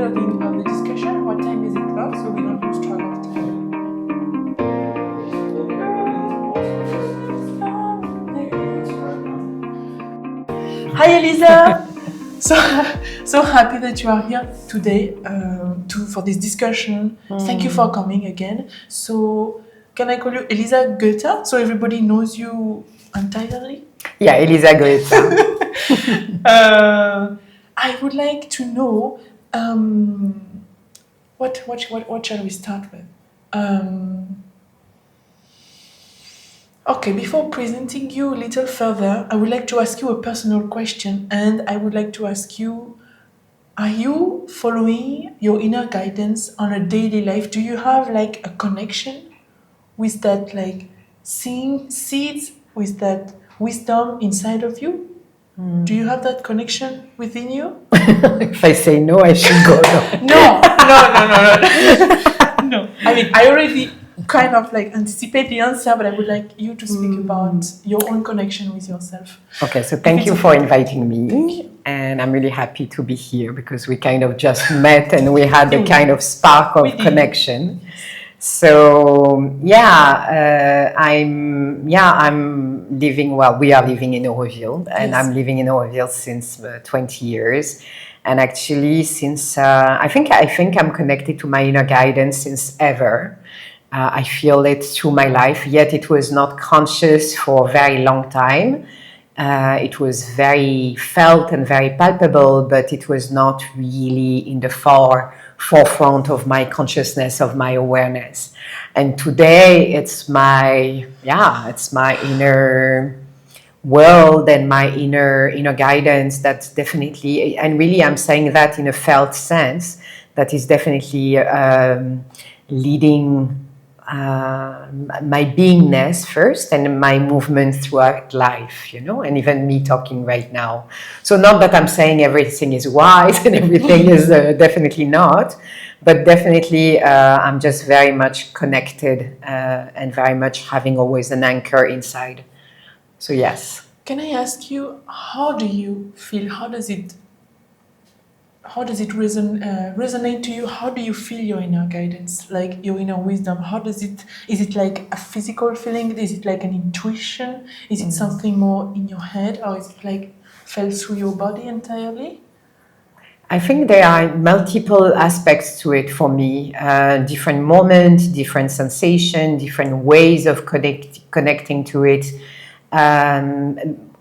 middle of the discussion. What time is it now? So we don't lose track of time. Hi, Elisa. So happy that you are here today for this discussion. Thank you for coming again. So can I call you Elisa GOΕTA so everybody knows you entirely? Yeah, Elisa GOΕTA. I would like to know what shall we start with? Okay, before presenting you a little further, I would like to ask you a personal question, and I would like to ask you, are you following your inner guidance on a daily life? Do you have like a connection with that, like seeing seeds, with that wisdom inside of you? Do you have that connection within you? If I say no, I should go. No. No. I mean, I already kind of like anticipate the answer, but I would like you to speak about your own connection with yourself. Okay, so thank you for inviting me. And I'm really happy to be here because we kind of just met and we had a kind of spark of connection. So I'm living. Well, we are living in Auroville, and I'm living in Auroville since 20 years. And actually, since I think I'm connected to my inner guidance since ever. I feel it through my life. Yet it was not conscious for a very long time. It was very felt and very palpable, but it was not really in the forefront of my consciousness, of my awareness. And today it's my inner world and my inner guidance that's definitely, and really I'm saying that in a felt sense, that is definitely leading my beingness first and my movement throughout life, and even me talking right now. So not that I'm saying everything is wise and everything is definitely not, but definitely I'm just very much connected and very much having always an anchor inside. So yes. Can I ask you, how do you feel? How does it resonate to you? How do you feel your inner guidance, like your inner wisdom? Is it like a physical feeling? Is it like an intuition? Is it something more in your head, or is it like felt through your body entirely? I think there are multiple aspects to it for me, different moments, different sensation, different ways of connecting to it.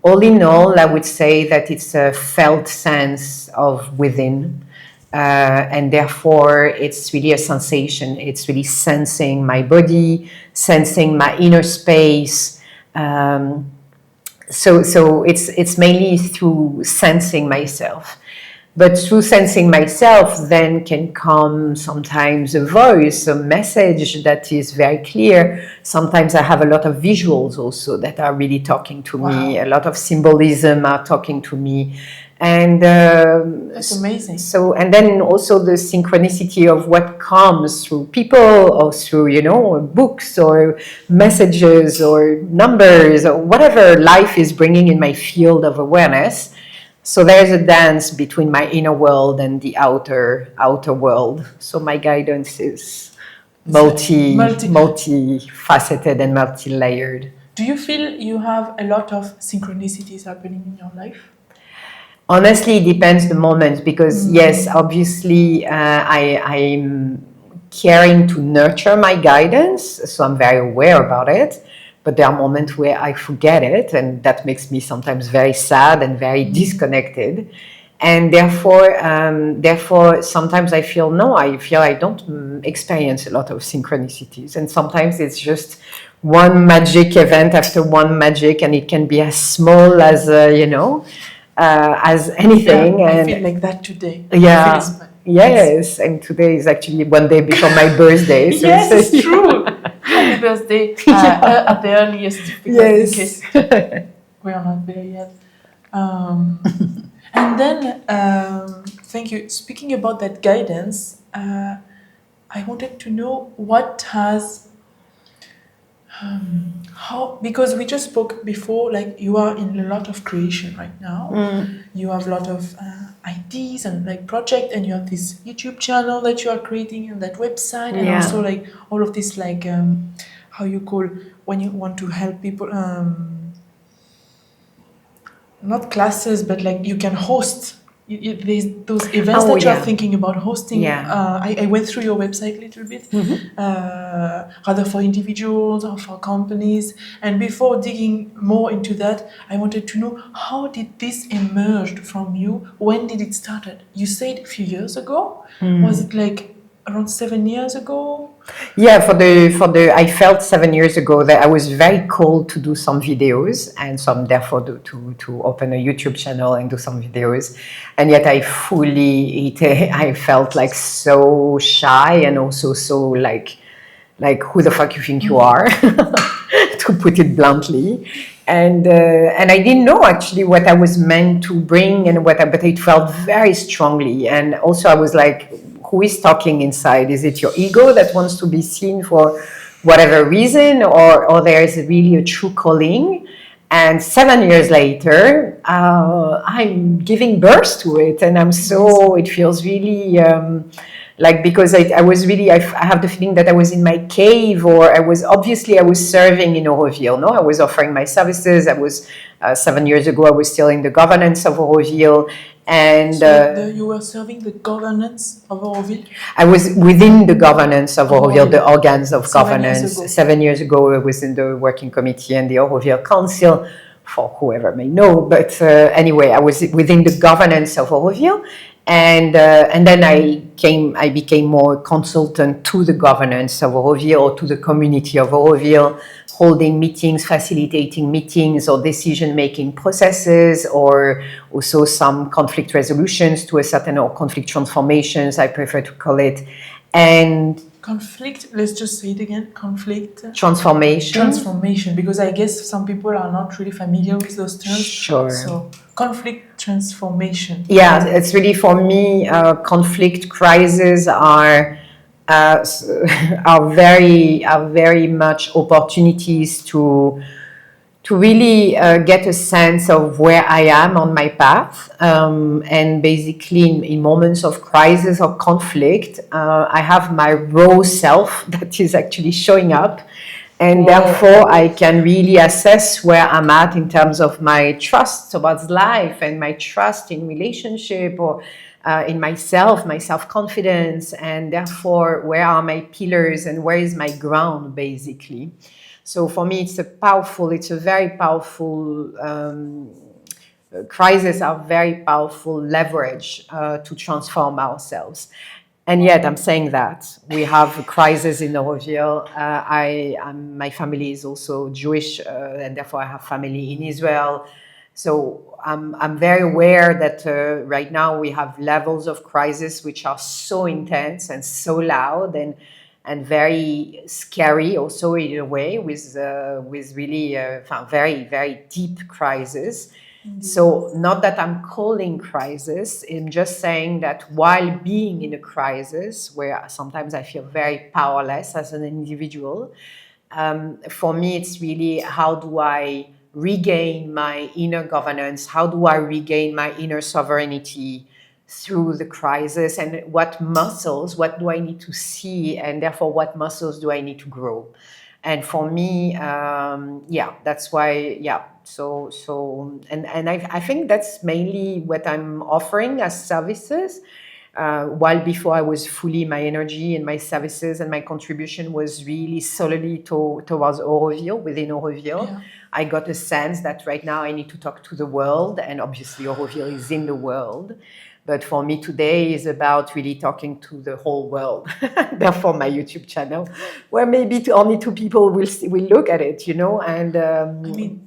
All in all, I would say that it's a felt sense of within, and therefore it's really a sensation. It's really sensing my body, sensing my inner space. So it's mainly through sensing myself. But through sensing myself, then can come sometimes a voice, a message that is very clear. Sometimes I have a lot of visuals also that are really talking to me. A lot of symbolism are talking to me. And that's amazing. So, and then also the synchronicity of what comes through people or through, books or messages or numbers or whatever life is bringing in my field of awareness. So there's a dance between my inner world and the outer world. So my guidance is multi-faceted and multi-layered. Do you feel you have a lot of synchronicities happening in your life? Honestly, it depends the moment because yes, obviously I'm caring to nurture my guidance, so I'm very aware about it. But there are moments where I forget it, and that makes me sometimes very sad and very disconnected. And therefore, sometimes I feel I don't experience a lot of synchronicities. And sometimes it's just one magic event after one magic, and it can be as small as, as anything. Yeah, and I feel like that today. Yeah. Yes, and today is actually one day before my birthday. So yes, it's true. Happy birthday at the earliest, because in case we are not there yet. And then, thank you. Speaking about that guidance, I wanted to know what has How, because we just spoke before, like you are in a lot of creation right now. You have a lot of ideas and like project, and you have this YouTube channel that you are creating and that website, and Yeah. also like all of this like how you call when you want to help people, not classes, but like you can host. There's those events Oh, that you are yeah. thinking about hosting. Yeah. I went through your website a little bit, rather for individuals or for companies. And before digging more into that, I wanted to know, how did this emerge from you? When did it started? You said a few years ago. Was it like around 7 years ago? Yeah, I felt 7 years ago that I was very called to do some videos and some therefore to open a YouTube channel and do some videos, and yet I felt like so shy and also so like who the fuck you think you are, to put it bluntly, and I didn't know actually what I was meant to bring and but it felt very strongly, and also I was like, who is talking inside? Is it your ego that wants to be seen for whatever reason, or there is really a true calling? And 7 years later, I'm giving birth to it, and it feels really like, because I was really, I have the feeling that I was in my cave, or I was serving in Auroville. No, I was offering my services. I was 7 years ago, I was still in the governance of Auroville, and So you were serving the governance of Auroville? I was within the governance of Auroville, the organs of 7 years governance. ago. 7 years ago, I was in the working committee and the Auroville Council, for whoever may know. But anyway, I was within the governance of Auroville, and then I became more consultant to the governance of Auroville, or to the community of Auroville, holding meetings, facilitating meetings or decision-making processes, or also some conflict resolutions to a certain, or conflict transformations, I prefer to call it. And conflict, let's just say it again, conflict transformation, because I guess some people are not really familiar with those terms. Sure. So conflict transformation. Yeah, it's really, for me, conflict crises are very much opportunities to really get a sense of where I am on my path, and basically in moments of crisis or conflict, I have my raw self that is actually showing up, and therefore I can really assess where I'm at in terms of my trust towards life and my trust in relationship, or in myself, my self-confidence, and therefore where are my pillars and where is my ground, basically. So for me, it's a very powerful crises are very powerful leverage to transform ourselves. And yet, I'm saying that we have a crisis in Auroville. My family is also Jewish, and therefore I have family in Israel. So I'm very aware that right now we have levels of crisis which are so intense and so loud, and very scary also in a way, with really very, very deep crisis. So not that I'm calling crisis, I'm just saying that while being in a crisis, where sometimes I feel very powerless as an individual, for me it's really, how do I regain my inner governance? How do I regain my inner sovereignty through the crisis? And what do I need to see? And therefore, what muscles do I need to grow? And for me, that's why, and I think that's mainly what I'm offering as services. While before I was fully, my energy and my services and my contribution was really solely towards Auroville, within Auroville. Yeah. I got a sense that right now I need to talk to the world, and obviously Auroville is in the world. But for me today is about really talking to the whole world. Therefore, my YouTube channel, where maybe only 2 people will look at it, and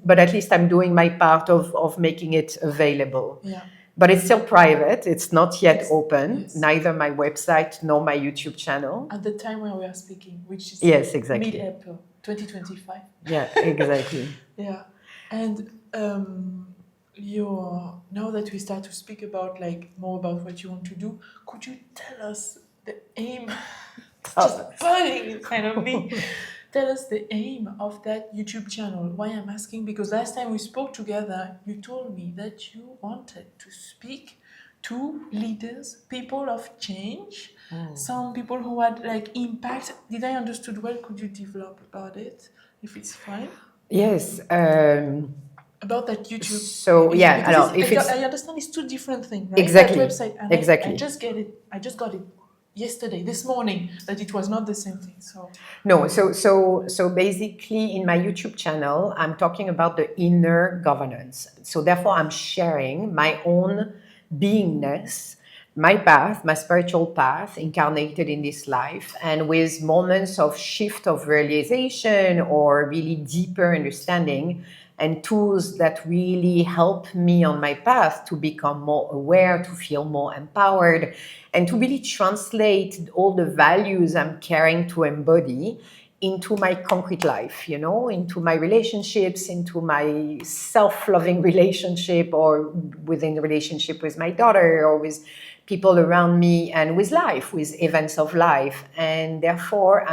but at least I'm doing my part of making it available. Yeah. But it's still private. It's not yet open, Yes. neither my website nor my YouTube channel. At the time when we are speaking, which is Yes, exactly. mid-April 2025. Yeah, exactly. Yeah. And now that we start to speak about more about what you want to do, could you tell us the aim? It's just burning inside of me. tell us the aim of that YouTube channel. Why I'm asking, because last time we spoke together, you told me that you wanted to speak to leaders, people of change, some people who had like impact. Did I understood well? Could you develop about it, if it's fine? Yes. About that YouTube. So yeah, Because alors, if it's I understand it's two different things, right? exactly, That website, and I exactly. just get it. I just got it yesterday, this morning, that it was not the same thing. So No, so basically in my YouTube channel, I'm talking about the inner governance. So therefore, I'm sharing my own beingness, my path, my spiritual path incarnated in this life, and with moments of shift of realization or really deeper understanding and tools that really help me on my path to become more aware, to feel more empowered, and to really translate all the values I'm caring to embody into my concrete life, you know, into my relationships, into my self-loving relationship, or within the relationship with my daughter, or with people around me, and with life, with events of life. And therefore,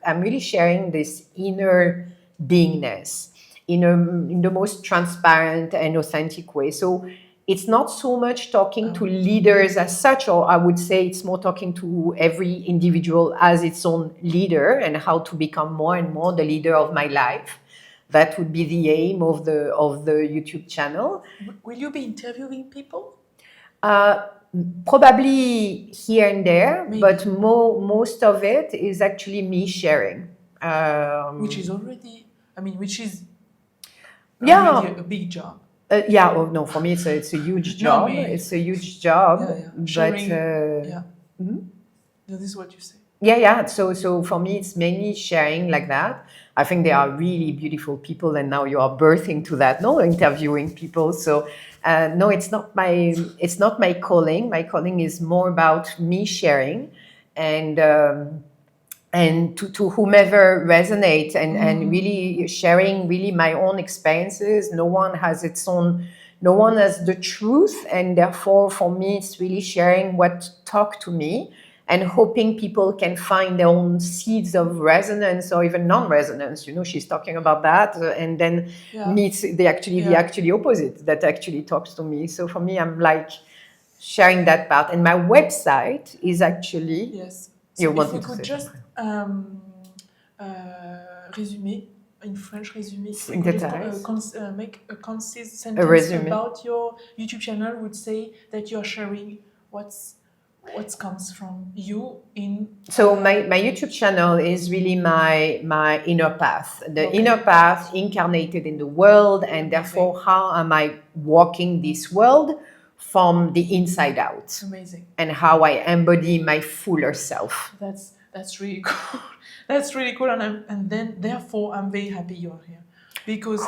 I'm really sharing this inner beingness in the most transparent and authentic way. So it's not so much talking to leaders as such, or I would say it's more talking to every individual as its own leader and how to become more and more the leader of my life. That would be the aim of the YouTube channel. will you be interviewing people? Probably here and there, Maybe. but most of it is actually me sharing. Which is already, which is Yeah. already a big job. Yeah, oh no, for me it's a huge job. It's a huge job, Sharing, but this is what you say. yeah. So for me, it's mainly sharing like that. I think they are really beautiful people, and now you are birthing to that. No, interviewing people. So no, it's not my calling. My calling is more about me sharing, and to whomever resonate, and really sharing really my own experiences. No one has the truth, and therefore for me it's really sharing what talked to me, and hoping people can find their own seeds of resonance or even non-resonance. You know, she's talking about that, and then meets the actually opposite that actually talks to me. So for me, I'm like sharing that part, and my website is actually So if we could just resume in French, make a concise sentence about your YouTube channel, would say that you're sharing what comes from you in. So my YouTube channel is really my inner path, the inner path incarnated in the world, and therefore how am I walking this world from the inside out. Amazing. And how I embody my fuller self. That's really cool. That's really cool, and then therefore I'm very happy you're here, because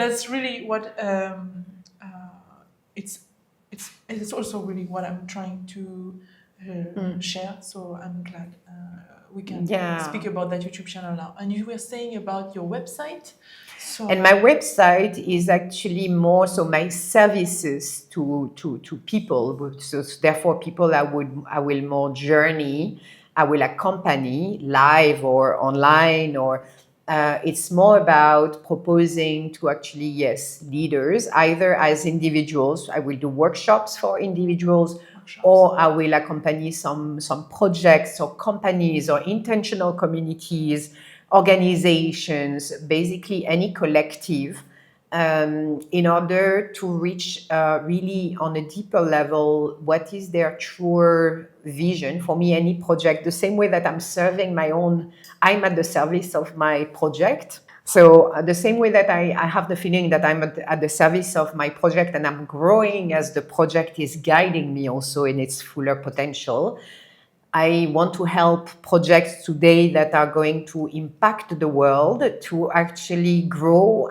that's really what it's also really what I'm trying to share. So I'm glad we can speak about that YouTube channel now. And you were saying about your website. And my website is actually more so my services to people. So therefore, people I will more journey, I will accompany live or online, or it's more about proposing to actually leaders, either as individuals. I will do workshops for individuals, or I will accompany some projects or companies or intentional communities, organizations, basically any collective, in order to reach really on a deeper level what is their truer vision. For me, any project, the same way that I'm serving my own, I'm at the service of my project. So the same way that I have the feeling that I'm at the service of my project, and I'm growing as the project is guiding me also in its fuller potential, I want to help projects today that are going to impact the world to actually grow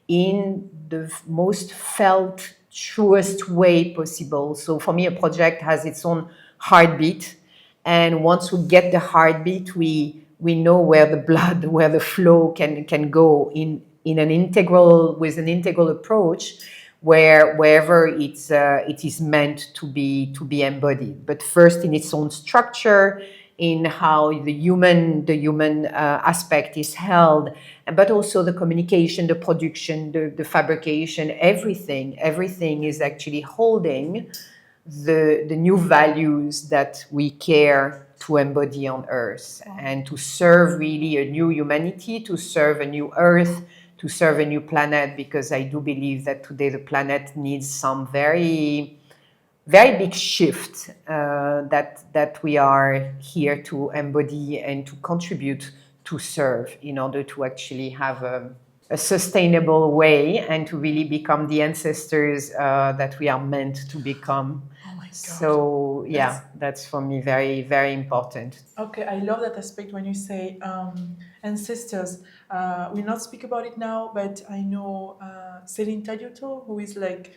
in the most felt, truest way possible. So for me, a project has its own heartbeat. And once we get the heartbeat, we know where the blood, where the flow can go in an integral, with an integral approach, wherever it is meant to be embodied. But first in its own structure, in how the human aspect is held, but also the communication, the production, the fabrication, everything is actually holding the new values that we care to embody on Earth, and to serve really a new humanity, to serve a new Earth, to serve a new planet, because I do believe that today the planet needs some very big shift that we are here to embody and to contribute to serve, in order to actually have a sustainable way and to really become the ancestors that we are meant to become. Oh my God. So yeah, that's for me very, very important. Okay, I love that aspect when you say ancestors. We'll not speak about it now, but I know Céline Tadioto, who is like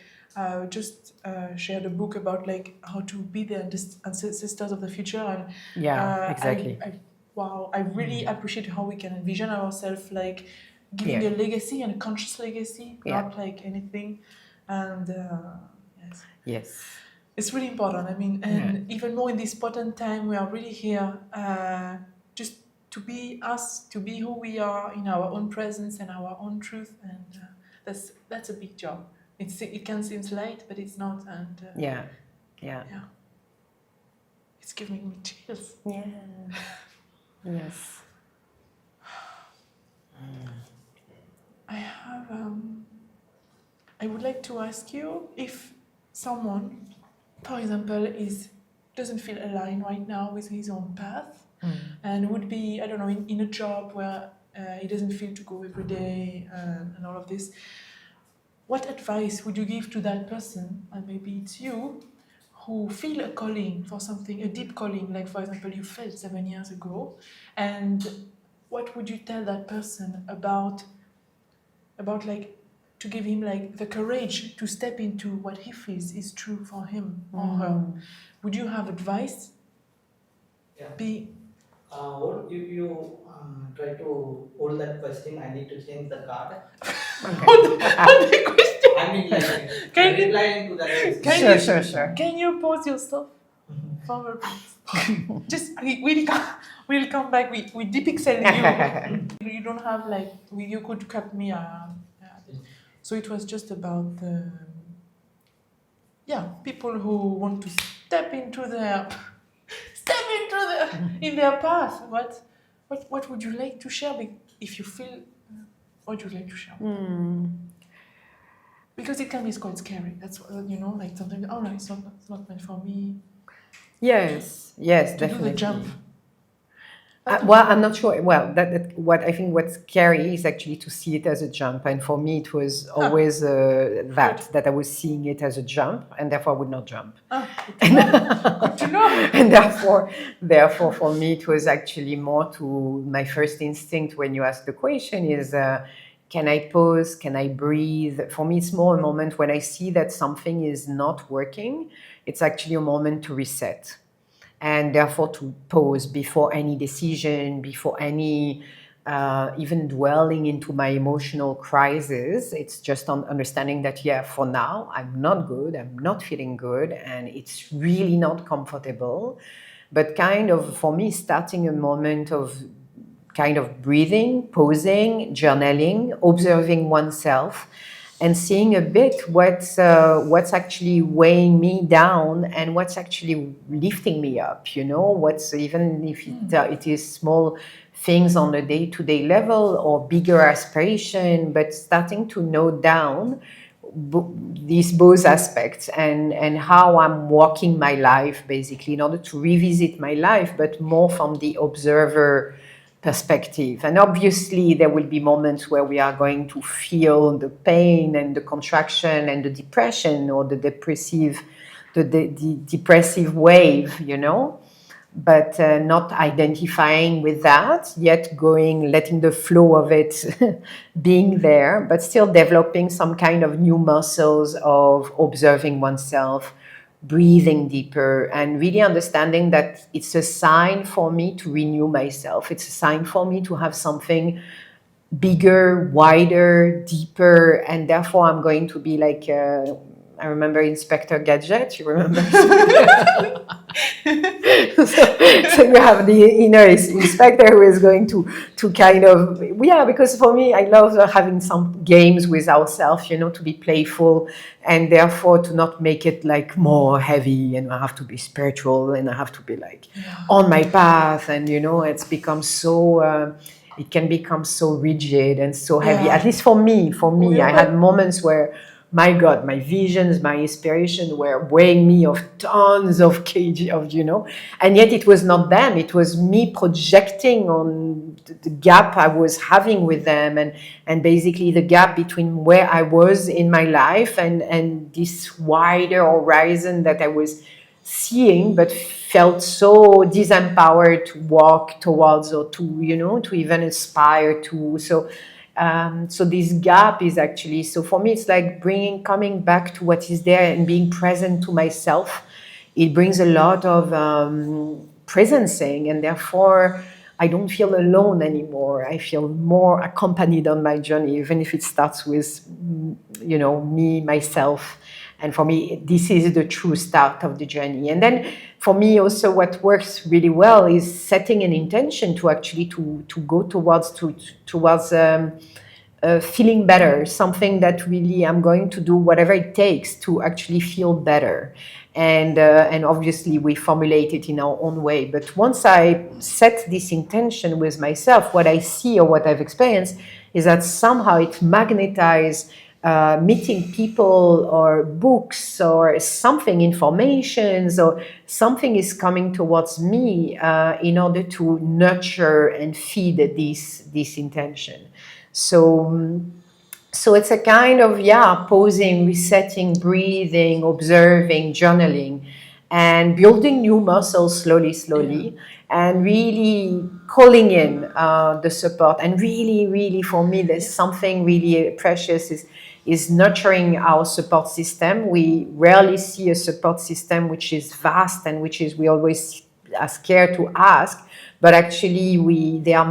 just shared a book about like how to be the ancestors of the future, and Yeah, exactly. Wow, I really appreciate how we can envision ourselves like giving a legacy and a conscious legacy, not like anything, and yes. Yes. It's really important. I mean, and even more in this important time, we are really here just to be us, to be who we are in our own presence and our own truth, and that's a big job. It can seem light, but it's not. And Yeah. It's giving me chills. Yeah. Yes. I would like to ask you if someone, for example, doesn't feel aligned right now with his own path, and would be, I don't know, in a job where he doesn't feel to go every day and all of this. What advice would you give to that person, and maybe it's you, who feel a calling for something, a deep calling, like for example you felt 7 years ago, and what would you tell that person about like to give him like the courage to step into what he feels is true for him or her? Would you have advice? Yeah. What you try to hold that question? I need to change the card. What the question? I mean, like, Can you- replying to that question. Sure. Can you pause yourself for a minute? Just we'll come back. We depixel you. You don't have like you could cut me. So it was just about the people who want to step into in their path. What would you like to share? If you feel, what would you like to share? Because it can be quite scary. That's like something. Oh no, it's not meant for me. Yes, To definitely. do the jump. Well, I'm not sure. Well, what I think what's scary is actually to see it as a jump, and for me it was always that I was seeing it as a jump, and therefore I would not jump. Good to know. And therefore, for me it was actually more to my first instinct when you ask the question is, can I pause? Can I breathe? For me, it's more a moment when I see that something is not working. It's actually a moment to reset, and therefore to pause before any decision, before any even dwelling into my emotional crisis. It's just on understanding that, for now, I'm not good, I'm not feeling good, and it's really not comfortable. But kind of, for me, starting a moment of kind of breathing, pausing, journaling, observing oneself, and seeing a bit what's actually weighing me down and what's actually lifting me up. What's, even if it is small things on a day-to-day level or bigger aspiration, but starting to note down these both aspects and how I'm walking my life, basically, in order to revisit my life, but more from the observer perspective. And obviously there will be moments where we are going to feel the pain and the contraction and the depression or the depressive wave, but not identifying with that, yet letting the flow of it being there, but still developing some kind of new muscles of observing oneself, breathing deeper, and really understanding that it's a sign for me to renew myself. It's a sign for me to have something bigger, wider, deeper, and therefore I'm going to be like I remember Inspector Gadget. You remember? So you have the inner inspector who is going to kind of, yeah, because for me, I love having some games with ourselves, to be playful, and therefore to not make it like more heavy, and I have to be spiritual, and I have to be like on my path, and it's become so it can become so rigid and so heavy. At least for me, I had moments where, my God, my visions, my inspiration were weighing me of tons of kg of, and yet it was not them. It was me projecting on the gap I was having with them, and basically the gap between where I was in my life and this wider horizon that I was seeing, but felt so disempowered to walk towards, or to even aspire to. So this gap is actually, so for me, it's like coming back to what is there and being present to myself. It brings a lot of presencing, and therefore I don't feel alone anymore. I feel more accompanied on my journey, even if it starts with, me, myself. And for me, this is the true start of the journey. And then for me also, what works really well is setting an intention to actually to go towards feeling better, something that really I'm going to do whatever it takes to actually feel better. And obviously we formulate it in our own way. But once I set this intention with myself, what I see or what I've experienced is that somehow it magnetizes meeting people or books or something, informations or something is coming towards me in order to nurture and feed this intention. So it's a kind of, pausing, resetting, breathing, observing, journaling, and building new muscles slowly, and really calling in the support. And really, for me, there's something really precious is nurturing our support system. We rarely see a support system which is vast and which is, we always are scared to ask, but actually there are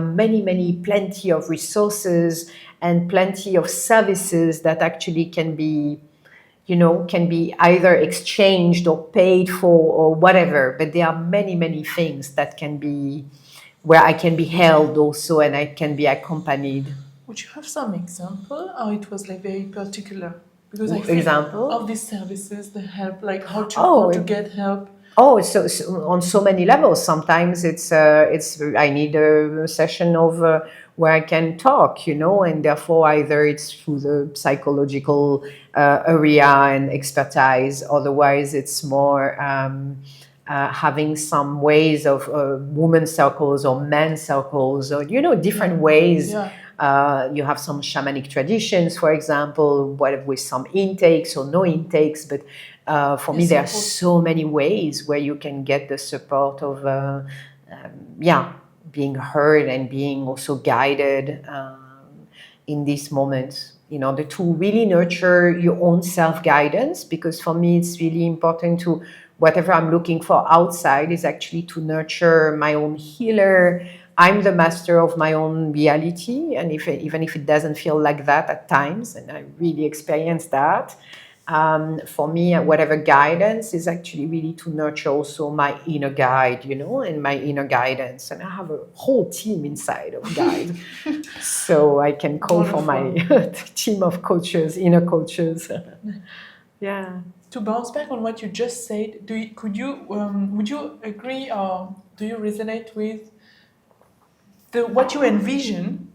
plenty of resources and plenty of services that actually can be either exchanged or paid for or whatever. But there are many things that can be, where I can be held also, and I can be accompanied. Would you have some example, or it was like very particular? Because I think Example of these services, the help, like how to get help. Oh, so on so many levels. Sometimes it's I need a session of where I can talk, and therefore either it's through the psychological area and expertise. Otherwise, it's more having some ways of women circles or men circles, or different ways. You have some shamanic traditions, for example, with some intakes or no intakes, but for me, there are so many ways where you can get the support of, being heard and being also guided in these moments, in order to really nurture your own self-guidance. Because for me, it's really important to, whatever I'm looking for outside is actually to nurture my own healer. I'm the master of my own reality, and even if it doesn't feel like that at times, and I really experience that, for me, whatever guidance is actually really to nurture also my inner guide, and my inner guidance. And I have a whole team inside of guides. So I can call for my team of coaches, inner coaches. Yeah. To bounce back on what you just said, would you agree, or do you resonate with what you envision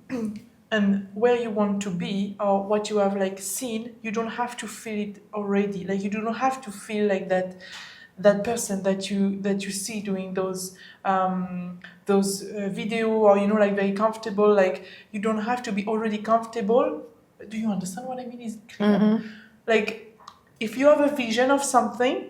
and where you want to be, or what you have seen? You don't have to feel it already. Like, you do not have to feel like that person that you see doing those video, or very comfortable. Like, you don't have to be already comfortable. Do you understand what I mean? Is it clear? Mm-hmm. Like, if you have a vision of something,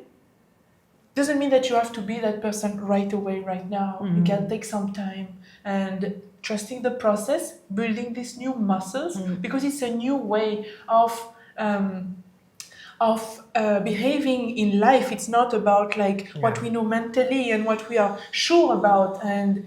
doesn't mean that you have to be that person right away, right now. Mm-hmm. You can take some time and trusting the process, building these new muscles, because it's a new way of behaving in life. It's not about what we know mentally and what we are sure about, and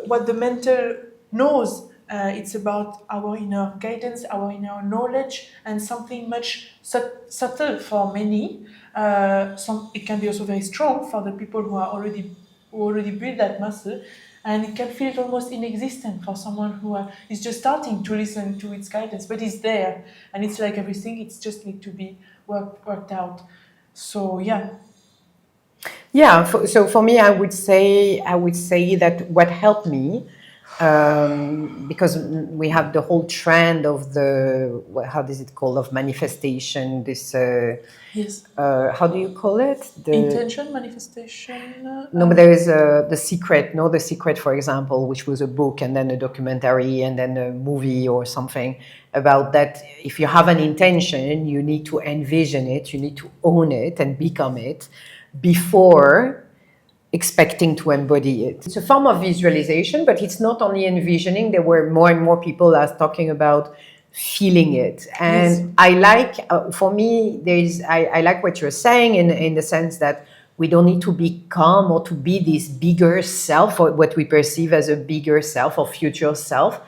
what the mental knows, It's about our inner guidance, our inner knowledge, and something much subtle for many. It can be also very strong for the people who already built that muscle, and it can feel almost inexistent for someone who is just starting to listen to its guidance, but it's there, and it's like everything. It's just need to be worked out. So yeah. Yeah, so for me, I would say that what helped me, because we have the whole trend of how does it called, of manifestation, this Yes. how do you call it, the Intention, manifestation. no, but there is The Secret, The Secret, for example, which was a book and then a documentary and then a movie or something about that. If you have an intention, you need to envision it, you need to own it and become it before expecting to embody it. It's a form of visualization, but it's not only envisioning. There were more and more people are talking about feeling it. And yes. I like, for me, I like what you're saying in the sense that we don't need to become or to be this bigger self, or what we perceive as a bigger self or future self.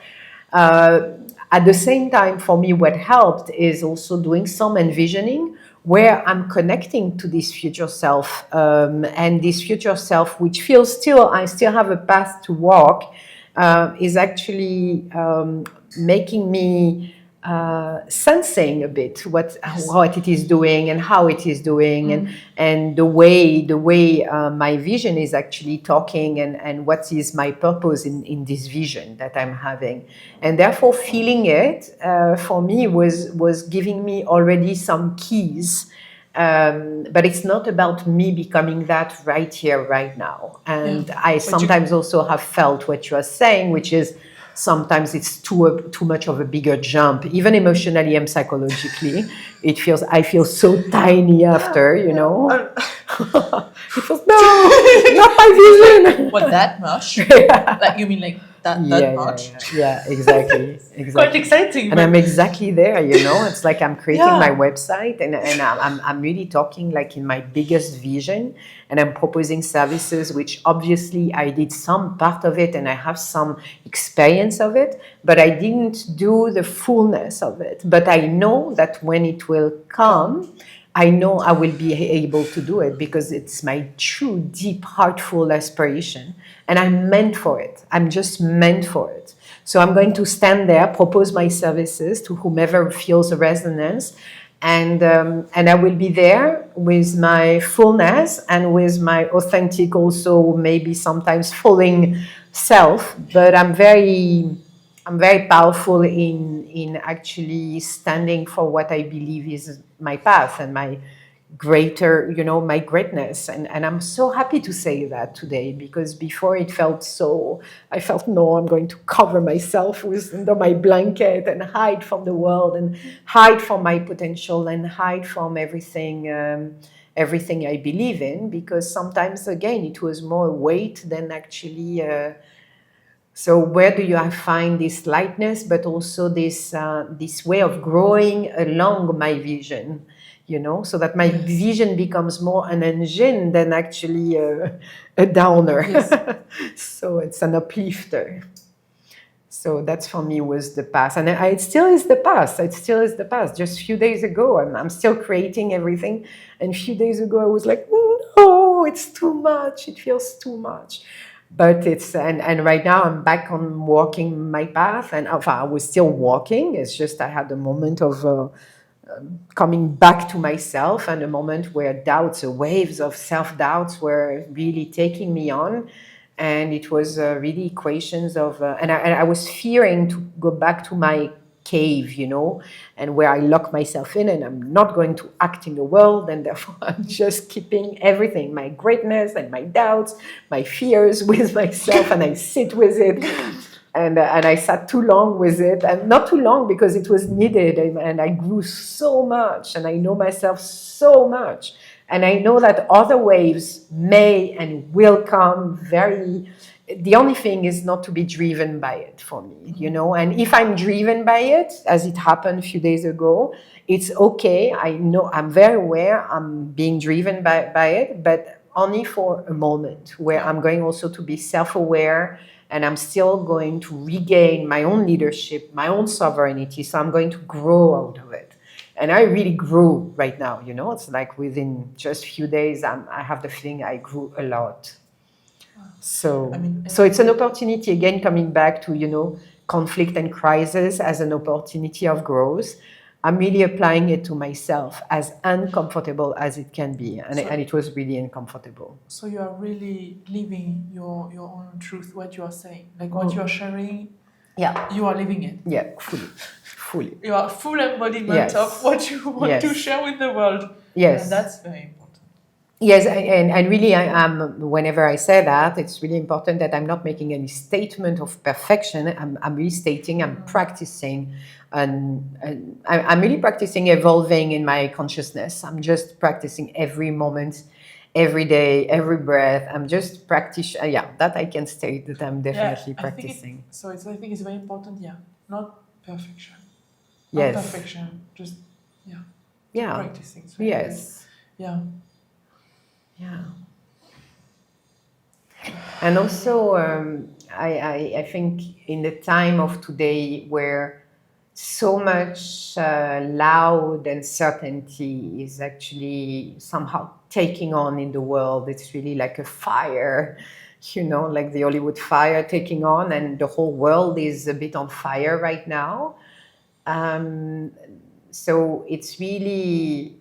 At the same time, for me, what helped is also doing some envisioning where I'm connecting to this future self, and this future self, which feels I still have a path to walk, is actually making me sensing a bit what it is doing and how it is doing, and the way my vision is actually talking, and what is my purpose in this vision that I'm having. And therefore feeling it for me was giving me already some keys. But it's not about me becoming that right here, right now. And yeah. I sometimes also have felt what you are saying, which is sometimes it's too much of a bigger jump, even emotionally and psychologically. I feel so tiny after, It feels, no, not my vision. What, that much? Yeah. Like, you mean like that much? Yeah, exactly. Quite exciting. And I'm exactly there, It's like I'm creating my website, and I'm really talking like in my biggest vision, and I'm proposing services, which obviously I did some part of it and I have some experience of it, but I didn't do the fullness of it. But I know that when it will come, I know I will be able to do it, because it's my true, deep, heartful aspiration. And I'm meant for it. I'm just meant for it. So I'm going to stand there, propose my services to whomever feels a resonance. And I will be there with my fullness and with my authentic, also maybe sometimes falling self. But I'm very powerful in actually standing for what I believe is my path and my greater, my greatness. And I'm so happy to say that today, because before I felt, no, I'm going to cover myself under my blanket and hide from the world and hide from my potential and hide from everything I believe in, because sometimes, again, it was more weight than actually... So where do you find this lightness, but also this way of growing along my vision, so that my vision becomes more an engine than actually a downer. Yes. So it's an uplifter. So that's, for me, was the past. And it still is the past. It still is the past. Just a few days ago, I'm still creating everything. And a few days ago, I was like, no, it's too much. It feels too much. But and right now I'm back on walking my path, and I was still walking. It's just I had a moment of coming back to myself, and a moment where waves of self-doubts were really taking me on. And it was really equations of, and I was fearing to go back to my cave, and where I lock myself in, and I'm not going to act in the world, and therefore I'm just keeping everything, my greatness and my doubts, my fears with myself, and I sit with it. And I sat too long with it, and not too long because it was needed, and I grew so much, and I know myself so much. And I know that other waves may and will come the only thing is not to be driven by it for me, and if I'm driven by it, as it happened a few days ago, it's okay. I know, I'm very aware I'm being driven by it, but only for a moment, where I'm going also to be self-aware and I'm still going to regain my own leadership, my own sovereignty. So I'm going to grow out of it. And I really grew right now, you know, it's like within just a few days, I have the feeling I grew a lot. So, so it's an opportunity, again, coming back to, you know, conflict and crisis as an opportunity of growth. I'm really applying it to myself, as uncomfortable as it can be. And it was really uncomfortable. So you are really living your own truth, what you are saying. Like what you are sharing, you are living it. Yeah, fully. You are full embodiment of what you want to share with the world. Yes. And that's very important. Yes, and really, whenever I say that, it's really important that I'm not making any statement of perfection. I'm really stating, I'm practicing, and I'm really practicing evolving in my consciousness. I'm just practicing every moment, every day, every breath. I'm just practicing. That I can state that I'm definitely practicing. I think it's very important. Yeah, not perfection. Yes. Not perfection. Just practicing. Yes. Yeah. Yeah. And also, I think in the time of today where so much loud uncertainty is actually somehow taking on in the world, it's really like a fire, you know, like the Hollywood fire taking on, and the whole world is a bit on fire right now. So it's really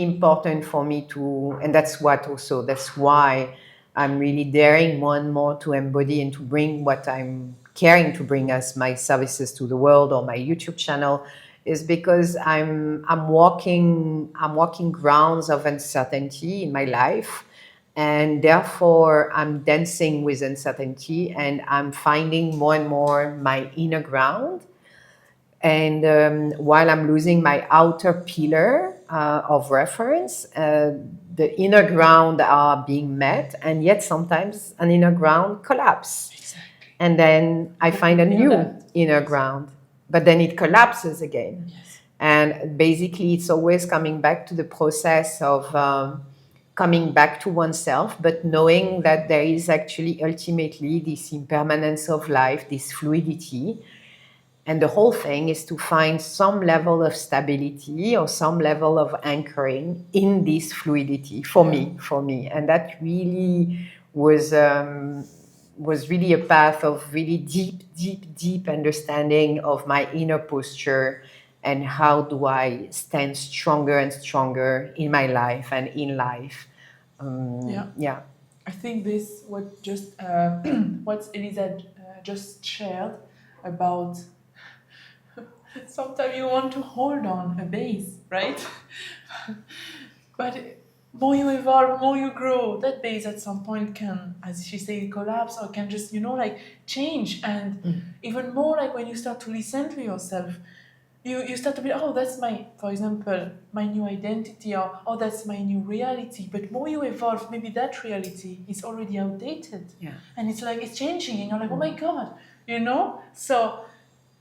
important for me to, and that's why I'm really daring more and more to embody and to bring what I'm caring to bring as my services to the world, or my YouTube channel, is because I'm walking grounds of uncertainty in my life, and therefore I'm dancing with uncertainty, and I'm finding more and more my inner ground. And while I'm losing my outer pillar of reference, the inner ground are being met, and yet sometimes an inner ground collapses. Exactly. And then I find a new inner ground, but then it collapses again. Yes. And basically, it's always coming back to the process of coming back to oneself, but knowing that there is actually ultimately this impermanence of life, this fluidity. And the whole thing is to find some level of stability or some level of anchoring in this fluidity for me. And that really was really a path of really deep understanding of my inner posture, and how do I stand stronger and stronger in my life and in life. I think this what Elisa just shared about. Sometimes you want to hold on a base, right? But more you evolve, more you grow, that base at some point can, as she said, collapse, or can just, like change. And even more, like when you start to listen to yourself, you start to be, oh, that's for example, my new identity, or oh, that's my new reality. But more you evolve, maybe that reality is already outdated. Yeah. And it's like, it's changing, and you're like, oh my God, So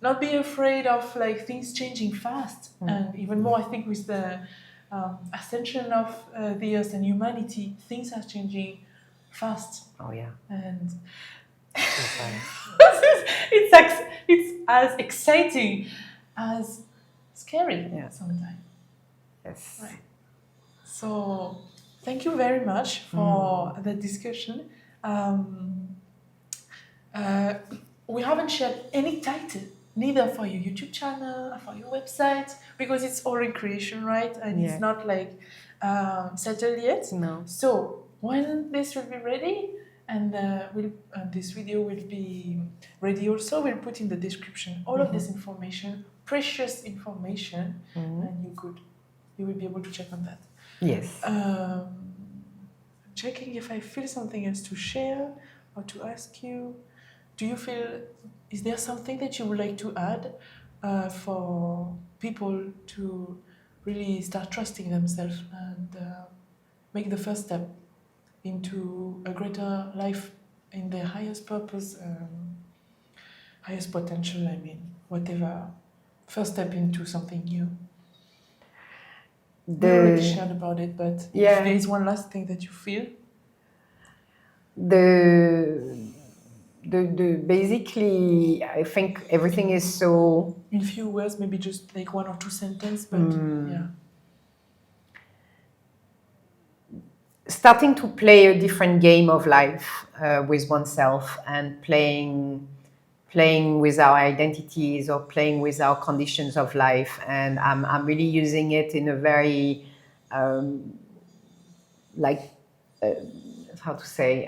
not be afraid of like things changing fast. And even more, I think with the ascension of the earth and humanity, things are changing fast. Oh yeah. And Okay. it's as exciting as scary sometimes. Yes. Right. So thank you very much for the discussion. We haven't shared any title, neither for your YouTube channel, for your website, because it's all in creation, right? And it's not like settled yet. No. So when this will be ready, and this video will be ready also, we'll put in the description all of this information, precious information, and you will be able to check on that. Yes. Checking if I feel something else to share or to ask you. Do you feel, is there something that you would like to add for people to really start trusting themselves and make the first step into a greater life in their highest purpose, highest potential, whatever, first step into something new? We already shared about it, but if there is one last thing that you feel? basically, I think everything is so. In few words, maybe just like 1 or 2 sentences, but yeah. Starting to play a different game of life with oneself and playing with our identities or playing with our conditions of life, and I'm really using it in a very how to say,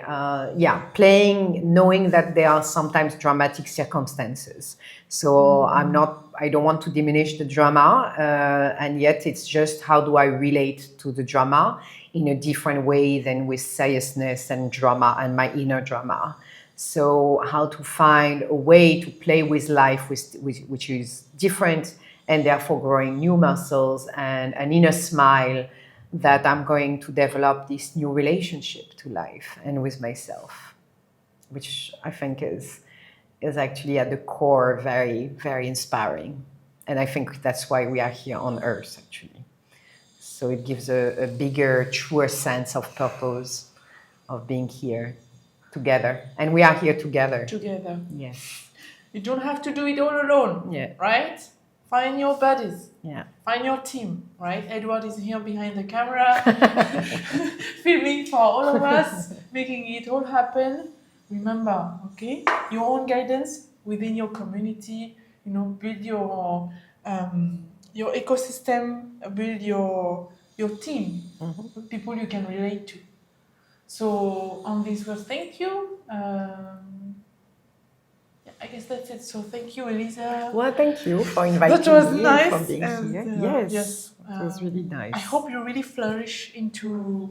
playing, knowing that there are sometimes dramatic circumstances. So I don't want to diminish the drama, and yet it's just how do I relate to the drama in a different way than with seriousness and drama and my inner drama. So how to find a way to play with life which is different, and therefore growing new muscles and an inner smile, that I'm going to develop this new relationship to life and with myself, which I think is actually at the core very, very inspiring. And I think that's why we are here on Earth, actually. So it gives a bigger, truer sense of purpose of being here together. And we are here together. Together. Yes. You don't have to do it all alone, Yeah. right? Find your buddies. Yeah. Find your team, right? Edward is here behind the camera, filming for all of us, making it all happen. Remember, okay? Your own guidance within your community, build your ecosystem, build your team, people you can relate to. So on this was thank you. I guess that's it. So thank you, Elisa. Well, thank you for inviting That was me nice. and for being here. Yes, it was really nice. I hope you really flourish into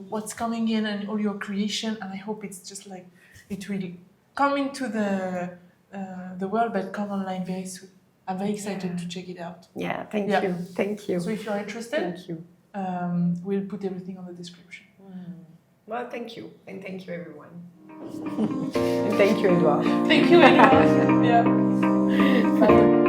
what's coming in and all your creation, and I hope it's just like it will come into the world, but come online very soon. I'm very excited to check it out. Yeah, thank you. So if you're interested, thank you. We'll put everything on the description. Well, thank you, and thank you, everyone. And thank you, Edouard. Thank you, Edouard. Yeah. Bye.